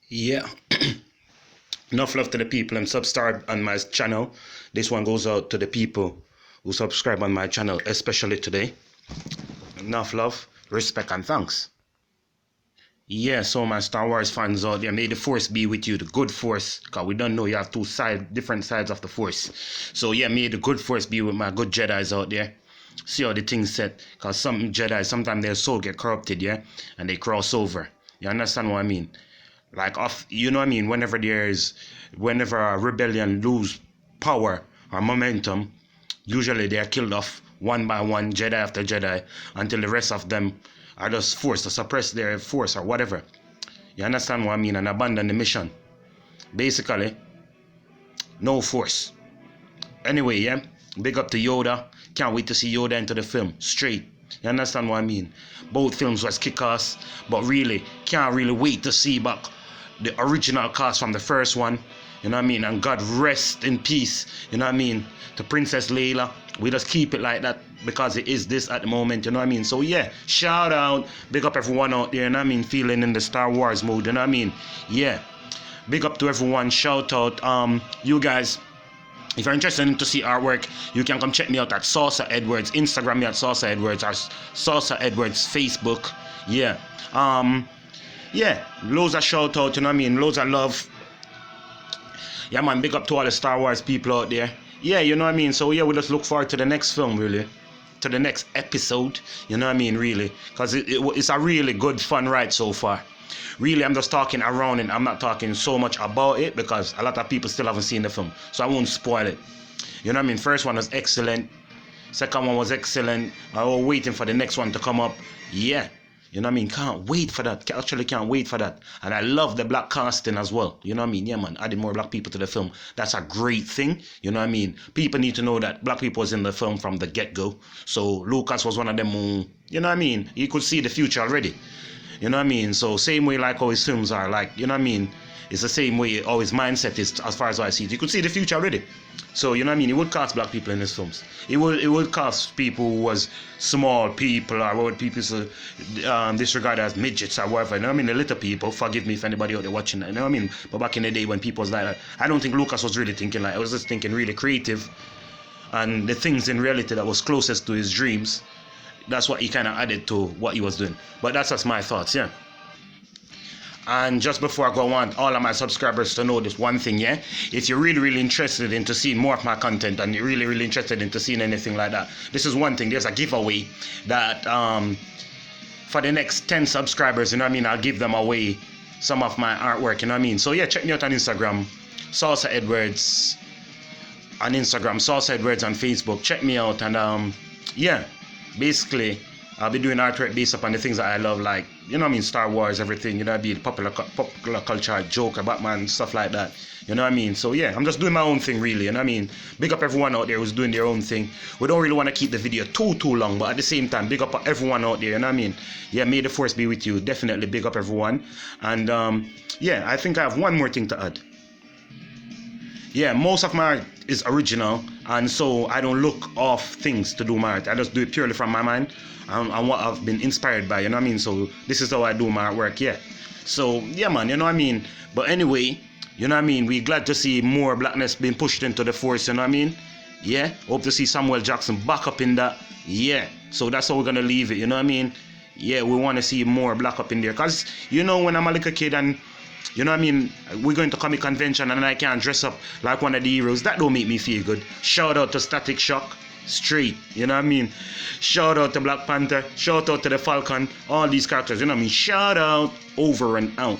Yeah, enough love to the people and subscribe on my channel. This one goes out to the people who subscribe on my channel, especially today. Enough love, respect, and thanks. Yeah, so my Star Wars fans out there, may the Force be with you, the good Force, because we don't know you have different sides of the Force. So yeah, may the good Force be with my good Jedis out there. See how the thing's set, because some Jedi, sometimes their soul get corrupted, yeah, and they cross over. You understand what I mean? Like, you know what I mean? Whenever a rebellion lose power or momentum, usually they are killed off one by one, Jedi after Jedi, until the rest of them are just forced to suppress their force or whatever. You understand what I mean? And abandon the mission. Basically, no force. Anyway, yeah, big up to Yoda. Can't wait to see Yoda into the film. Straight. You understand what I mean? Both films was kick-ass, but really, can't really wait to see back the original cast from the first one. You know what I mean? And God rest in peace. You know what I mean? To Princess Leia. We just keep it like that because it is this at the moment. You know what I mean? So yeah, shout out. Big up everyone out there. You know what I mean? Feeling in the Star Wars mode. You know what I mean? Yeah. Big up to everyone. Shout out. You guys, if you're interested in to see artwork, you can come check me out at Saucer Edwards. Instagram me at Saucer Edwards or Saucer Edwards Facebook. Yeah. Yeah. Loads of shout out, you know what I mean? Loads of love. Yeah, man, big up to all the Star Wars people out there. Yeah, you know what I mean? So yeah, we just look forward to the next film, really. To the next episode, you know what I mean, really. Because it's a really good, fun ride so far. Really, I'm just talking around and I'm not talking so much about it because a lot of people still haven't seen the film. So I won't spoil it. You know what I mean? First one was excellent. Second one was excellent. I was waiting for the next one to come up. Yeah. You know what I mean? Can't wait for that. Actually can't wait for that. And I love the black casting as well. You know what I mean? Yeah, man. Adding more black people to the film. That's a great thing. You know what I mean? People need to know that black people was in the film from the get-go. So Lucas was one of them who, you know what I mean? You could see the future already. You know what I mean? So same way like how his films are, like, you know what I mean? It's the same way how his mindset is as far as I see it. You could see the future already. So, you know what I mean? He would cast black people in his films. He would cast people who was small people or what people disregard as midgets or whatever. You know what I mean? The little people, forgive me if anybody out there watching that. You know what I mean? But back in the day when people was like that, I don't think Lucas was really thinking like, I was just thinking really creative. And the things in reality that was closest to his dreams, that's what he kind of added to what he was doing. But that's just my thoughts, yeah. And just before I go, I want all of my subscribers to know this one thing, yeah? If you're really interested in to seeing more of my content and you're really interested in to seeing anything like that, this is one thing. There's a giveaway that for the next 10 subscribers, you know what I mean, I'll give them away some of my artwork, you know what I mean? So yeah, check me out on Instagram, Saucer Edwards on Instagram, Saucer Edwards on Facebook. Check me out and yeah, basically I'll be doing artwork based upon the things that I love, like, you know what I mean, Star Wars, everything, you know, be popular culture, Joker, Batman, stuff like that, you know what I mean? So yeah, I'm just doing my own thing, really, you know what I mean? Big up everyone out there who's doing their own thing. We don't really want to keep the video too long, but at the same time, big up everyone out there, you know what I mean? Yeah, may the Force be with you. Definitely big up everyone. And yeah, I think I have one more thing to add. Yeah, most of my art is original, and so I don't look off things to do my art. I just do it purely from my mind and what I've been inspired by, you know what I mean? So this is how I do my artwork, yeah. So yeah, man, you know what I mean? But anyway, you know what I mean? We're glad to see more blackness being pushed into the Force, you know what I mean? Yeah, hope to see Samuel Jackson back up in that. Yeah, so that's how we're gonna leave it, you know what I mean? Yeah, we want to see more black up in there, because you know, when I'm a little kid and you know what I mean, we're going to comic convention and I can't dress up like one of the heroes, that don't make me feel good. Shout out to Static Shock, straight, you know what I mean? Shout out to Black Panther, shout out to the Falcon, all these characters, you know what I mean? Shout out, over and out.